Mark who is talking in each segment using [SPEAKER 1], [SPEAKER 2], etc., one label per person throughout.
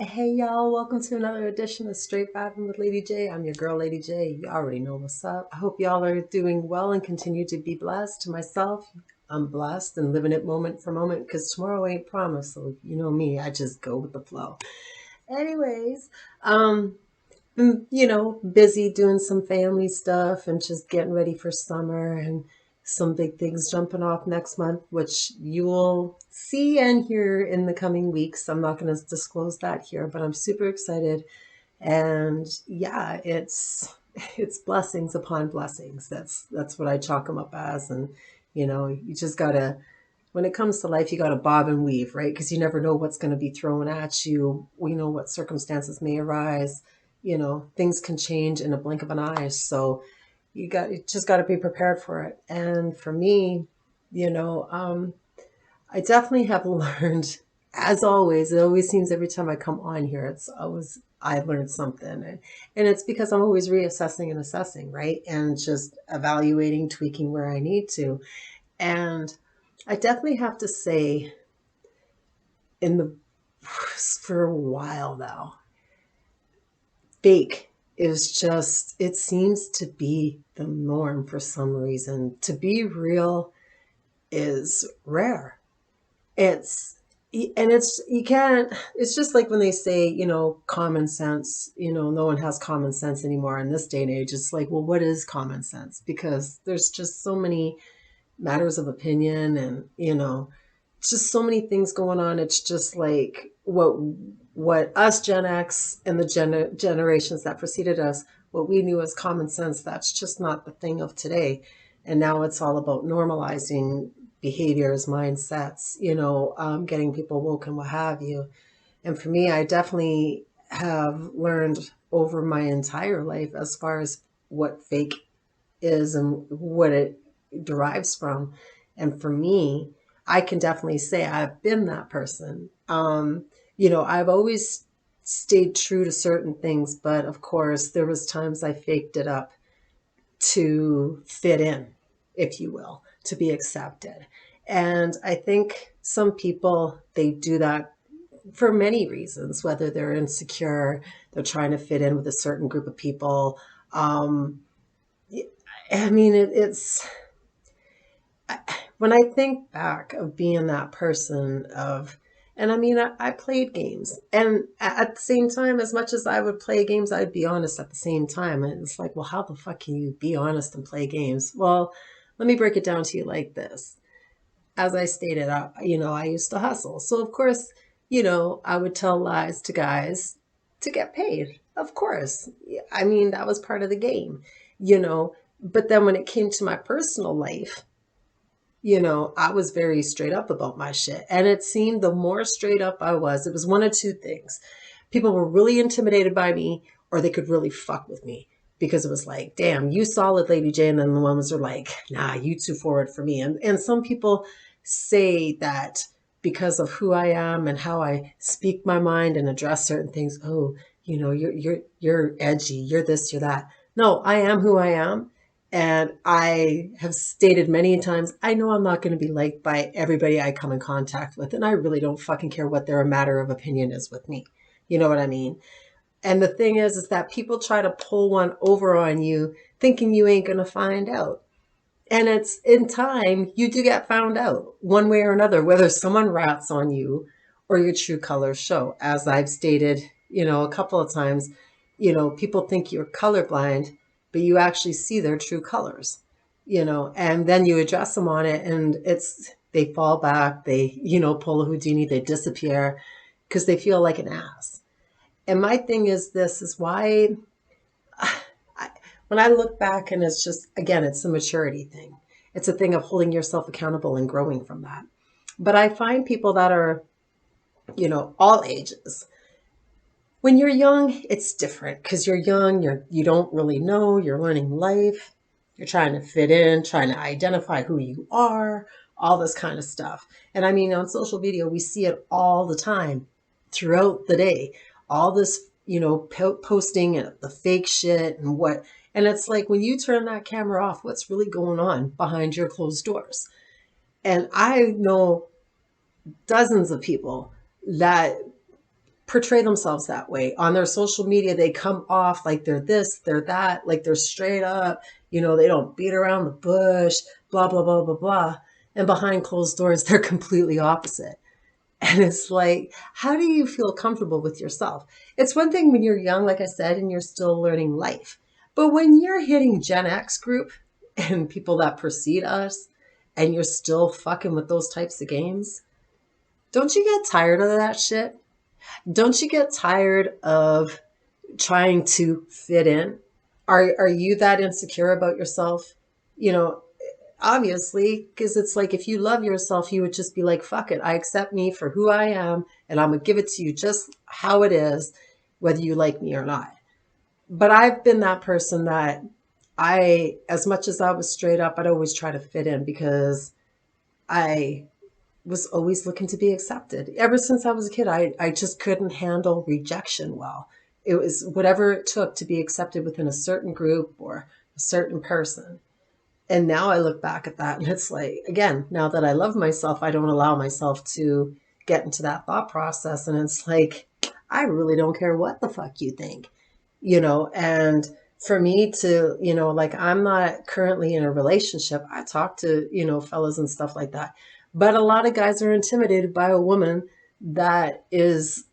[SPEAKER 1] Hey y'all, welcome to another edition of Straight Vibing with Lady J. I'm your girl, Lady J. You already know what's up. I hope y'all are doing well and continue to be blessed. To myself, I'm blessed and living it moment for moment because tomorrow ain't promised. So you know me, I just go with the flow. Anyways, um, busy doing some family stuff and just getting ready for summer and some big things jumping off next month, which you will see and hear in the coming weeks. I'm not going to disclose that here, but I'm super excited. And yeah, it's blessings upon blessings. That's what I chalk them up as. And you just gotta, when it comes to life, you gotta bob and weave, right? Because you never know what's going to be thrown at you. We know what circumstances may arise. Things can change in a blink of an eye. So you just got to be prepared for it. And for me, you know, um, I definitely have learned, as always, it always seems every time I come on here, it's always I've learned something. And it's because I'm always reassessing and assessing, right? And just evaluating, tweaking where I need to. And I definitely have to say, in the for a while now, fake is just, it seems to be the norm for some reason. To be real is rare. It's and it's you can't it's just like when they say, common sense, no one has common sense anymore in this day and age. It's like, well, what is common sense? Because there's just so many matters of opinion and, just so many things going on. It's just like what us Gen X and the generations that preceded us, what we knew as common sense, that's just not the thing of today. And now it's all about normalizing behaviors, mindsets, getting people woke and what have you. And for me, I definitely have learned over my entire life as far as what fake is and what it derives from. And for me, I can definitely say I've been that person. I've always stayed true to certain things, but of course, there was times I faked it up to fit in, if you will, to be accepted. And I think some people, they do that for many reasons, whether they're insecure, they're trying to fit in with a certain group of people. Um, I mean, it's when I think back of being that person of, and I mean, I played games, and at the same time, as much as I would play games, I'd be honest at the same time. And it's like, well, how the fuck can you be honest and play games? Well, let me break it down to you like this. As I stated, I used to hustle. So, of course, I would tell lies to guys to get paid. Of course. I mean, that was part of the game, you know. But then when it came to my personal life, I was very straight up about my shit. And it seemed the more straight up I was, it was one of two things. People were really intimidated by me, or they could really fuck with me because it was like, damn, you solid, Lady J. And then the ones are like, nah, you too forward for me. And some people say that because of who I am and how I speak my mind and address certain things, oh, you're edgy, you're this, you're that. No, I am who I am. And I have stated many times, I know I'm not going to be liked by everybody I come in contact with. And I really don't fucking care what their matter of opinion is with me. You know what I mean? And the thing is that people try to pull one over on you thinking you ain't going to find out. And it's in time, you do get found out one way or another, whether someone rats on you or your true colors show. As I've stated, a couple of times, people think you're colorblind, but you actually see their true colors, and then you address them on it and they fall back, they, pull a Houdini, they disappear because they feel like an ass. And my thing is this is why I, when I look back and it's just, again, it's a maturity thing. It's a thing of holding yourself accountable and growing from that. But I find people that are, all ages. When you're young, it's different because you're young, you don't really know, you're learning life, you're trying to fit in, trying to identify who you are, all this kind of stuff. And I mean, on social media, we see it all the time throughout the day. All this, posting and the fake shit and what. And it's like when you turn that camera off, what's really going on behind your closed doors? And I know dozens of people that portray themselves that way. On their social media, they come off like they're this, they're that, like they're straight up, they don't beat around the bush, blah, blah, blah, blah, blah. And behind closed doors, they're completely opposite. And it's like, how do you feel comfortable with yourself? It's one thing when you're young, like I said, and you're still learning life. But when you're hitting Gen X group and people that precede us, and you're still fucking with those types of games, don't you get tired of that shit? Don't you get tired of trying to fit in? Are you that insecure about yourself? You know, obviously, because it's like if you love yourself, you would just be like, fuck it, I accept me for who I am, and I'm gonna give it to you just how it is, whether you like me or not. But I've been that person that as much as I was straight up, I'd always try to fit in because I was always looking to be accepted. Ever since I was a kid, I just couldn't handle rejection well. It was whatever it took to be accepted within a certain group or a certain person. And now I look back at that and it's like, again, now that I love myself, I don't allow myself to get into that thought process. And it's like, I really don't care what the fuck you think, and for me to, like I'm not currently in a relationship. I talk to, fellas and stuff like that. But a lot of guys are intimidated by a woman that is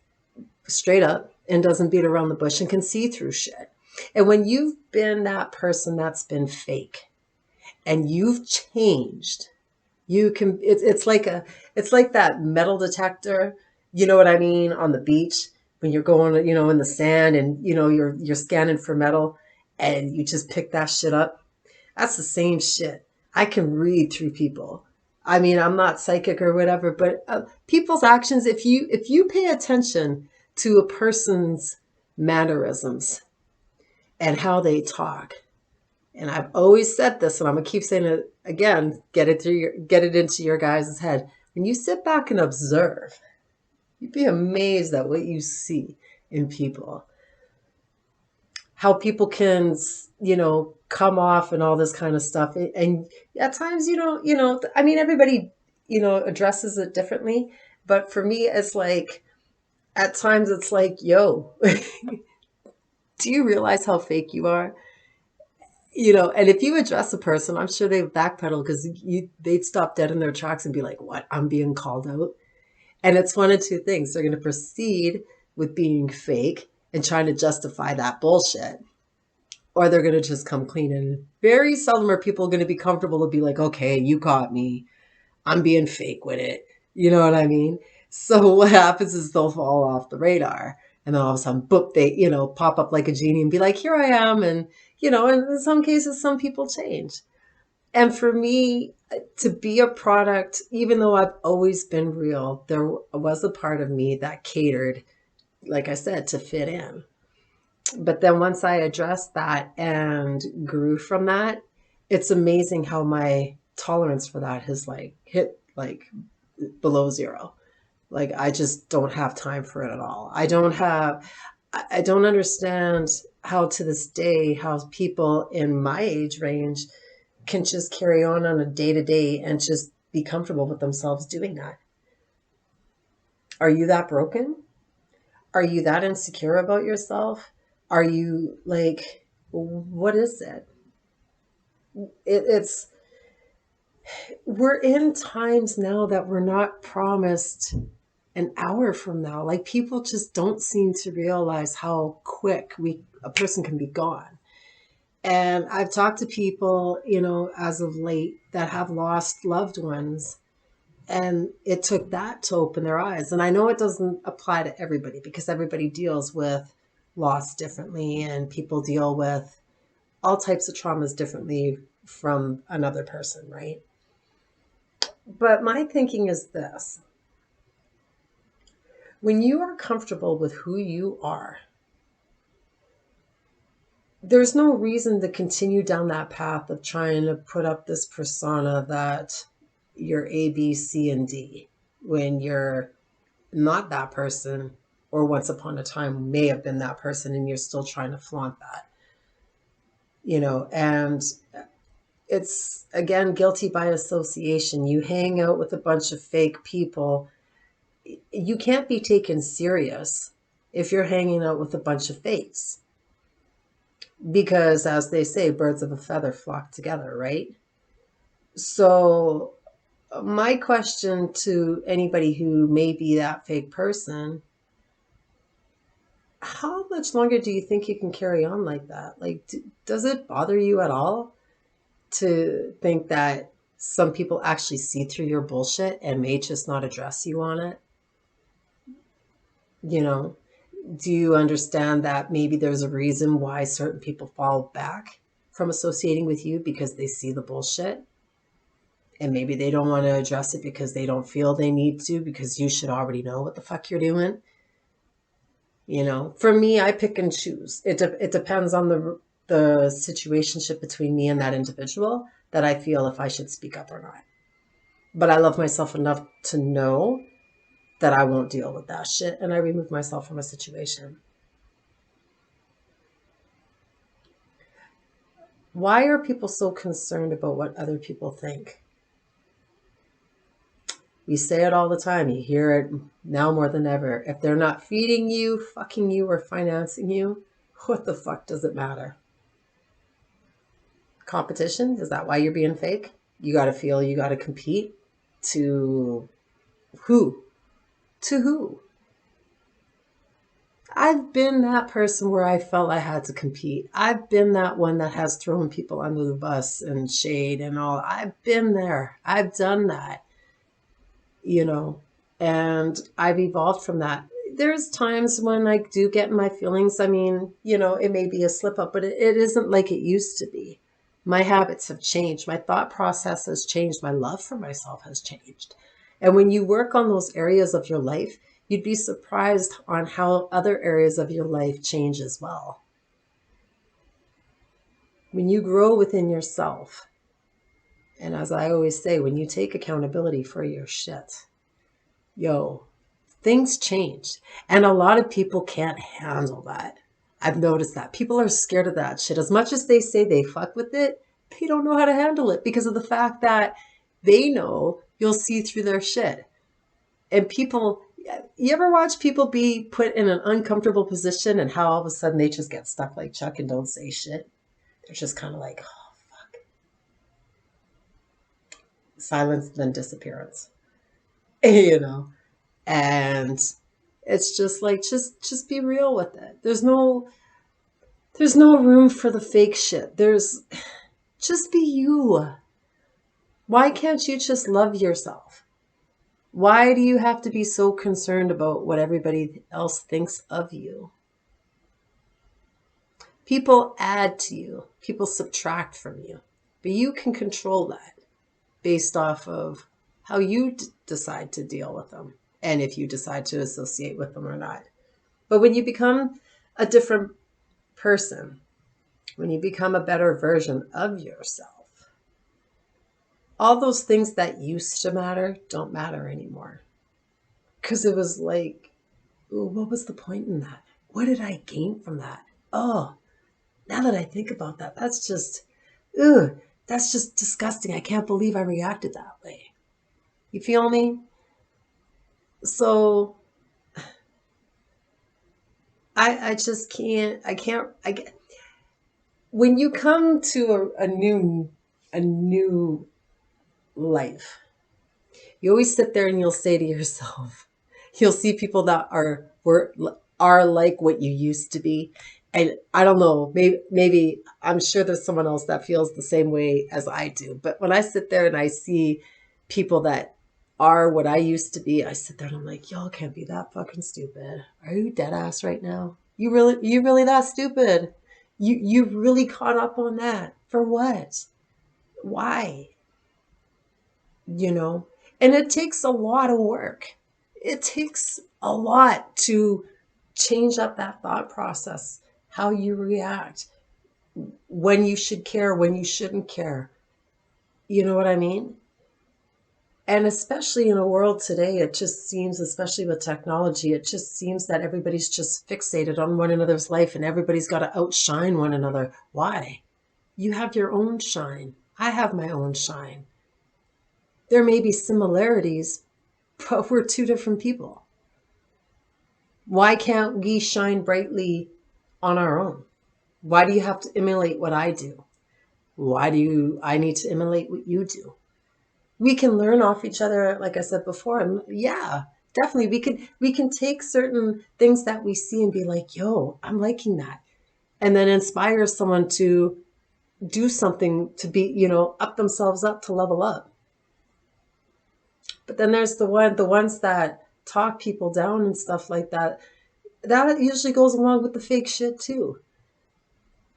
[SPEAKER 1] straight up and doesn't beat around the bush and can see through shit. And when you've been that person that's been fake, and you've changed, you can it's like that metal detector, you know what I mean, on the beach when you're going, in the sand and you're scanning for metal and you just pick that shit up. That's the same shit. I can read through people. I mean, I'm not psychic or whatever, but people's actions, if you pay attention to a person's mannerisms and how they talk, and I've always said this, and I'm gonna keep saying it again. Get it into your guys' head. When you sit back and observe, you'd be amazed at what you see in people. How people can, come off and all this kind of stuff. And at times, I mean, everybody, addresses it differently. But for me, it's like at times it's like, yo, do you realize how fake you are? And if you address a person, I'm sure they would backpedal because they'd stop dead in their tracks and be like, what? I'm being called out. And it's one of two things. They're going to proceed with being fake and trying to justify that bullshit, or they're going to just come clean. And very seldom are people going to be comfortable to be like, okay, you caught me. I'm being fake with it. You know what I mean? So what happens is they'll fall off the radar. And then all of a sudden, boop, they, pop up like a genie and be like, here I am. And, and in some cases, some people change. And for me, to be a product, even though I've always been real, there was a part of me that catered, like I said, to fit in. But then once I addressed that and grew from that, it's amazing how my tolerance for that has hit below zero. Like I just don't have time for it at all. I don't understand how to this day, how people in my age range can just carry on a day to day and just be comfortable with themselves doing that. Are you that broken? Are you that insecure about yourself? Are you like, what is it? It's, we're in times now that we're not promised an hour from now. Like people just don't seem to realize how quick a person can be gone. And I've talked to people, as of late that have lost loved ones, and it took that to open their eyes. And I know it doesn't apply to everybody because everybody deals with loss differently and people deal with all types of traumas differently from another person, right? But my thinking is this: when you are comfortable with who you are, there's no reason to continue down that path of trying to put up this persona that you're A, B, C, and D when you're not that person, or once upon a time may have been that person and you're still trying to flaunt that, and it's again guilty by association. You hang out with a bunch of fake people. You can't be taken serious if you're hanging out with a bunch of fakes. Because as they say, birds of a feather flock together, right? So my question to anybody who may be that fake person, how much longer do you think you can carry on like that? Like, does it bother you at all to think that some people actually see through your bullshit and may just not address you on it? You know, do you understand that maybe there's a reason why certain people fall back from associating with you because they see the bullshit? And maybe they don't want to address it because they don't feel they need to, because you should already know what the fuck you're doing. You know, for me, I pick and choose. It depends on the situationship between me and that individual that I feel if I should speak up or not. But I love myself enough to know that I won't deal with that shit, and I remove myself from a situation. Why are people so concerned about what other people think? We say it all the time. You hear it now more than ever. If they're not feeding you, fucking you, or financing you, what the fuck does it matter? Competition? Is that why you're being fake? You got to feel you got to compete to who? To who? I've been that person where I felt I had to compete. I've been that one that has thrown people under the bus and shade and all. I've been there. I've done that, you know, and I've evolved from that. There's times when I do get in my feelings. I mean, you know, it may be a slip up, but it isn't like it used to be. My habits have changed. My thought process has changed. My love for myself has changed. And when you work on those areas of your life, you'd be surprised on how other areas of your life change as well. When you grow within yourself, and as I always say, when you take accountability for your shit, yo, things change. And a lot of people can't handle that. I've noticed that. People are scared of that shit. As much as they say they fuck with it, they don't know how to handle it because of the fact that they know you'll see through their shit. And people, you ever watch people be put in an uncomfortable position and how all of a sudden they just get stuck like Chuck and don't say shit? They're just kind of like, oh, fuck. Silence, then disappearance. You know? And it's just like, just be real with it. There's no room for the fake shit. Just be you. Why can't you just love yourself? Why do you have to be so concerned about what everybody else thinks of you? People add to you. People subtract from you. But you can control that based off of how you decide to deal with them and if you decide to associate with them or not. But when you become a different person, when you become a better version of yourself, all those things that used to matter don't matter anymore. Because it was like, ooh, what was the point in that? What did I gain from that? Oh, now that I think about that, that's just disgusting. I can't believe I reacted that way. You feel me? So I just can't, when you come to a new life, you always sit there and you'll say to yourself, you'll see people that are like what you used to be. And I don't know, maybe I'm sure there's someone else that feels the same way as I do. But when I sit there and I see people that are what I used to be, I sit there and I'm like, y'all can't be that fucking stupid. Are you dead ass right now? You really that stupid? You really caught up on that? For what? Why? You know? And it takes a lot of work. It takes a lot to change up that thought process, how you react, when you should care, when you shouldn't care. You know what I mean? And especially in a world today, it just seems, especially with technology, it just seems that everybody's just fixated on one another's life and everybody's got to outshine one another. Why? You have your own shine. I have my own shine. There may be similarities, but we're two different people. Why can't we shine brightly on our own? Why do you have to emulate what I do? Why do I need to emulate what you do? We can learn off each other, like I said before. And yeah, definitely we can take certain things that we see and be like, yo, I'm liking that. And then inspire someone to do something to be, up themselves up to level up. But then there's the ones that talk people down and stuff like that. That usually goes along with the fake shit too.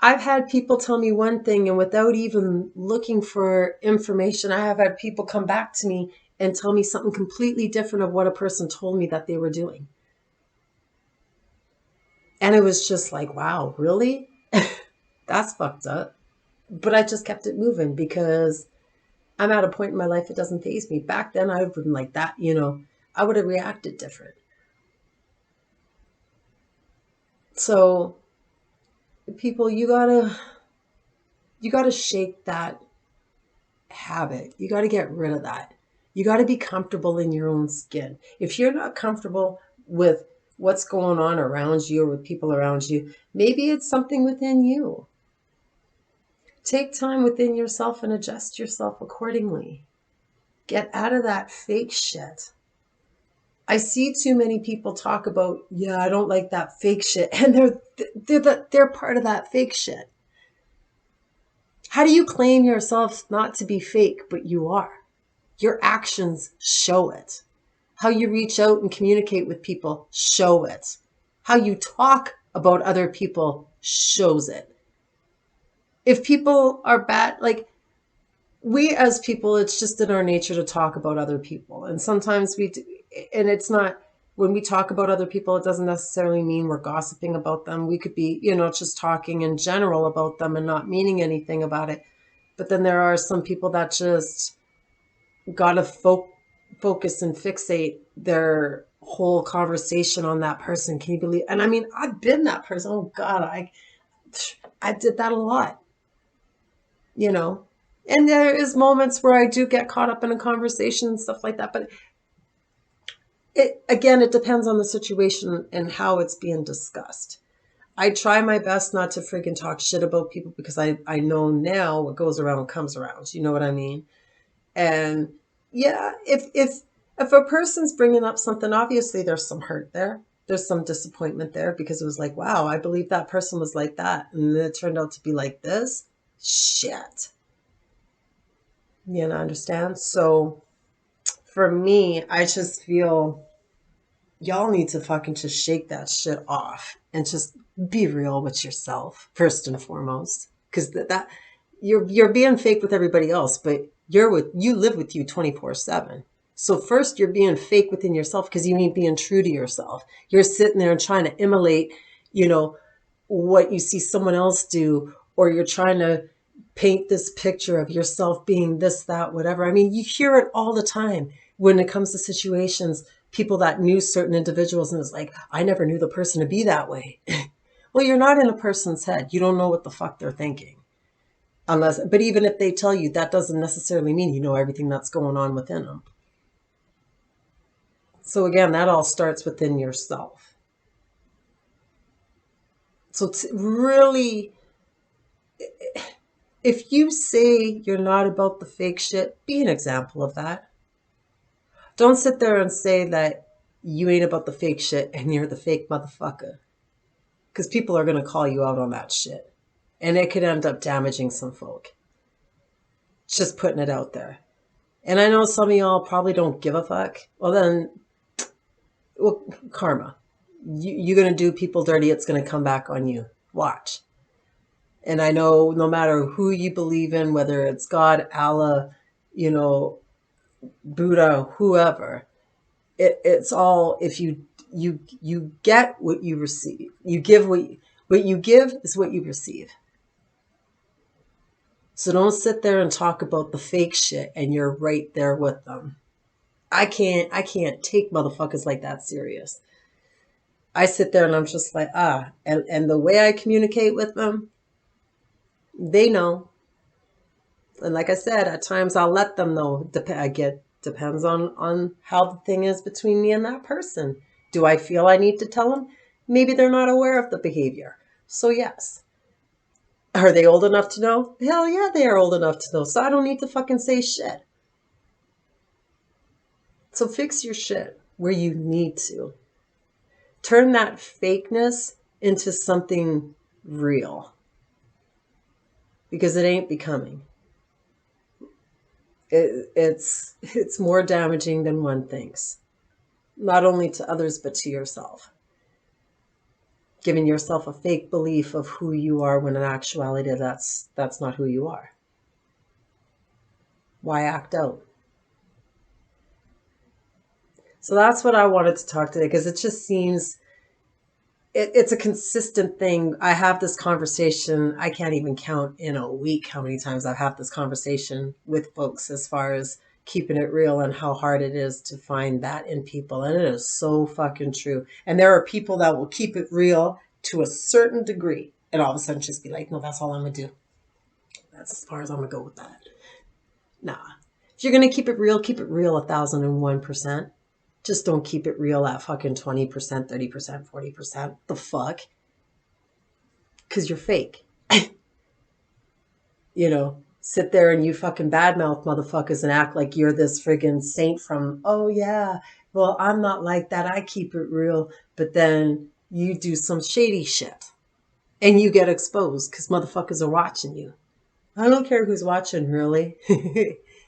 [SPEAKER 1] I've had people tell me one thing, and without even looking for information, I have had people come back to me and tell me something completely different of what a person told me that they were doing. And it was just like, wow, really? That's fucked up. But I just kept it moving because I'm at a point in my life it doesn't faze me. Back then I would have been like that, I would have reacted different. So people, you gotta shake that habit. You got to get rid of that. You got to be comfortable in your own skin. If you're not comfortable with what's going on around you or with people around you, maybe it's something within you. Take time within yourself and adjust yourself accordingly. Get out of that fake shit. I see too many people talk about, yeah, I don't like that fake shit, and they're part of that fake shit. How do you claim yourself not to be fake, but you are? Your actions show it. How you reach out and communicate with people show it. How you talk about other people shows it. If people are bad, like we as people, it's just in our nature to talk about other people. And sometimes we do, and it's not, when we talk about other people, it doesn't necessarily mean we're gossiping about them. We could be, just talking in general about them and not meaning anything about it. But then there are some people that just gotta focus and fixate their whole conversation on that person. Can you believe? And I mean, I've been that person. Oh God, I did that a lot, you know. And there is moments where I do get caught up in a conversation and stuff like that. But it depends on the situation and how it's being discussed. I try my best not to freaking talk shit about people because I know now what goes around comes around. You know what I mean? And yeah, if a person's bringing up something, obviously there's some hurt there. There's some disappointment there because it was like, wow, I believe that person was like that. And then it turned out to be like this. Shit. Understand? So for me, I just feel y'all need to fucking just shake that shit off and just be real with yourself first and foremost. Because that you're being fake with everybody else, but you live with you 24/7. So first you're being fake within yourself because you ain't being true to yourself. You're sitting there and trying to emulate, what you see someone else do, or you're trying to paint this picture of yourself being this, that, whatever. I mean, you hear it all the time when it comes to situations, people that knew certain individuals and it was like, I never knew the person to be that way. Well, you're not in a person's head. You don't know what the fuck they're thinking. But even if they tell you, that doesn't necessarily mean you know everything that's going on within them. So again, that all starts within yourself. So really, if you say you're not about the fake shit, be an example of that. Don't sit there and say that you ain't about the fake shit and you're the fake motherfucker. Because people are going to call you out on that shit. And it could end up damaging some folk. Just putting it out there. And I know some of y'all probably don't give a fuck. Well, then, karma. You're going to do people dirty, it's going to come back on you. Watch. And I know no matter who you believe in, whether it's God, Allah, Buddha, whoever, it's all, if you get what you receive. You give what you give is what you receive. So don't sit there and talk about the fake shit and you're right there with them. I can't take motherfuckers like that serious. I sit there and I'm just like, and the way I communicate with them, they know. And like I said, at times I'll let them know. Depends on how the thing is between me and that person. Do I feel I need to tell them? Maybe they're not aware of the behavior. So, yes. Are they old enough to know? Hell yeah, they are old enough to know. So I don't need to fucking say shit. So fix your shit where you need to. Turn that fakeness into something real. Because it ain't becoming. It's more damaging than one thinks. Not only to others, but to yourself. Giving yourself a fake belief of who you are when in actuality that's not who you are. Why act out? So that's what I wanted to talk today, because it just seems it's a consistent thing. I have this conversation. I can't even count in a week how many times I've had this conversation with folks as far as keeping it real and how hard it is to find that in people. And it is so fucking true. And there are people that will keep it real to a certain degree and all of a sudden just be like, no, that's all I'm going to do. That's as far as I'm going to go with that. Nah. If you're going to keep it real 1,001%. Just don't keep it real at fucking 20%, 30%, 40%. The fuck? Because you're fake. You know, sit there and you fucking badmouth motherfuckers and act like you're this friggin' saint from, oh yeah, well, I'm not like that. I keep it real. But then you do some shady shit and you get exposed because motherfuckers are watching you. I don't care who's watching, really.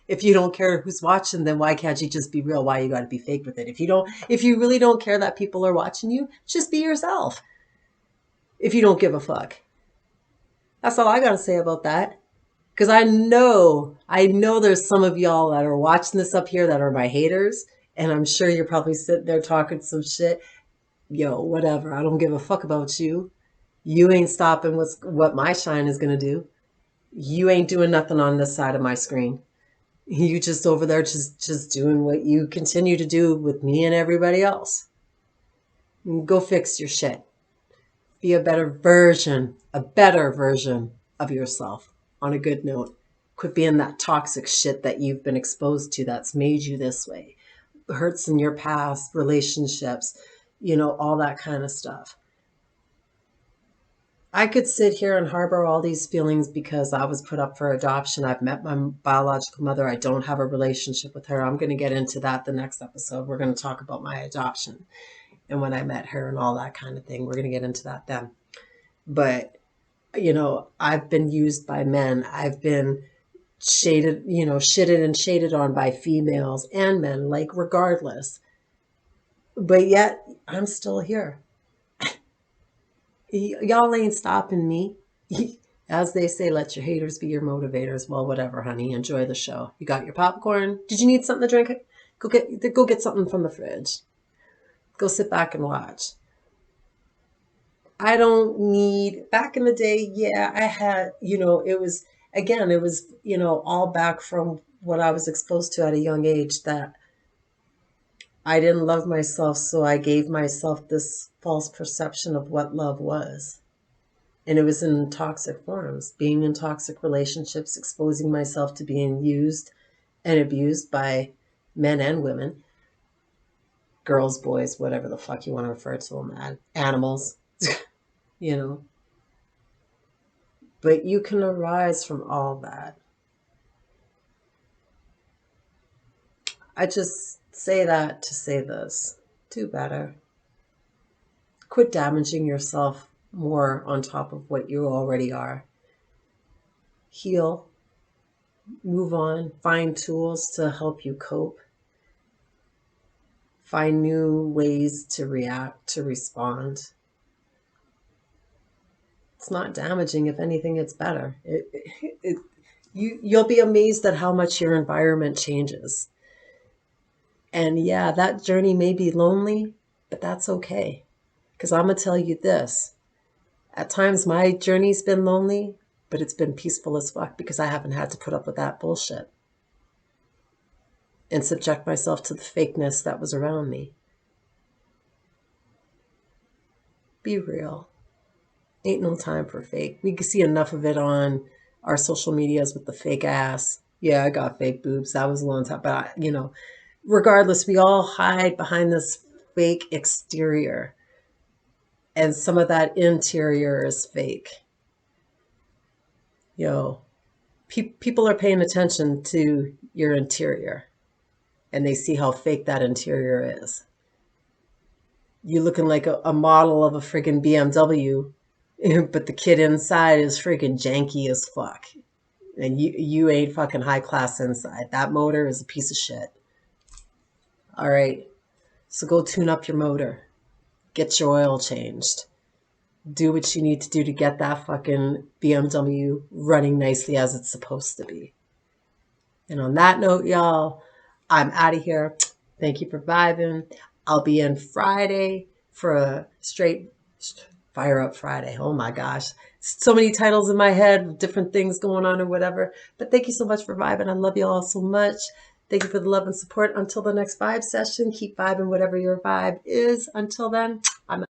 [SPEAKER 1] If you don't care who's watching, then why can't you just be real? Why you got to be fake with it? If you really don't care that people are watching you, just be yourself. If you don't give a fuck. That's all I got to say about that. Because I know there's some of y'all that are watching this up here that are my haters. And I'm sure you're probably sitting there talking some shit. Yo, whatever. I don't give a fuck about you. You ain't stopping what my shine is going to do. You ain't doing nothing on this side of my screen. You just over there just doing what you continue to do with me and everybody else. Go fix your shit. Be a better version of yourself on a good note. Quit being that toxic shit that you've been exposed to that's made you this way. Hurts in your past, relationships, all that kind of stuff. I could sit here and harbor all these feelings because I was put up for adoption. I've met my biological mother. I don't have a relationship with her. I'm going to get into that the next episode. We're going to talk about my adoption and when I met her and all that kind of thing. We're going to get into that then. But, I've been used by men. I've been shitted and shaded on by females and men, like regardless. But yet I'm still here. Y'all ain't stopping me. As they say, let your haters be your motivators. Well, whatever, honey. Enjoy the show. You got your popcorn? Did you need something to drink? Go get something from the fridge. Go sit back and watch. I don't need, back in the day, yeah, I had, it was, all back from what I was exposed to at a young age, that I didn't love myself. So I gave myself this false perception of what love was. And it was in toxic forms, being in toxic relationships, exposing myself to being used and abused by men and women, girls, boys, whatever the fuck you want to refer to them, animals, you know. But you can arise from all that. I just say that to say this. Do better. Quit damaging yourself more on top of what you already are. Heal. Move on. Find tools to help you cope. Find new ways to react, to respond. It's not damaging. If anything, it's better. You'll be amazed at how much your environment changes. And yeah, that journey may be lonely, but that's okay. Because I'm going to tell you this. At times, my journey's been lonely, but it's been peaceful as fuck because I haven't had to put up with that bullshit and subject myself to the fakeness that was around me. Be real. Ain't no time for fake. We can see enough of it on our social medias with the fake ass. Yeah, I got fake boobs. That was a long time. But, regardless, we all hide behind this fake exterior, and some of that interior is fake. People are paying attention to your interior, and they see how fake that interior is. You looking like a model of a friggin' BMW, but the kid inside is friggin' janky as fuck. And you ain't fucking high class inside. That motor is a piece of shit. All right. So go tune up your motor. Get your oil changed. Do what you need to do to get that fucking BMW running nicely as it's supposed to be. And on that note, y'all, I'm out of here. Thank you for vibing. I'll be in Friday for a straight Fire Up Friday. Oh my gosh. So many titles in my head, different things going on or whatever. But thank you so much for vibing. I love you all so much. Thank you for the love and support. Until the next vibe session, keep vibing whatever your vibe is. Until then, I'm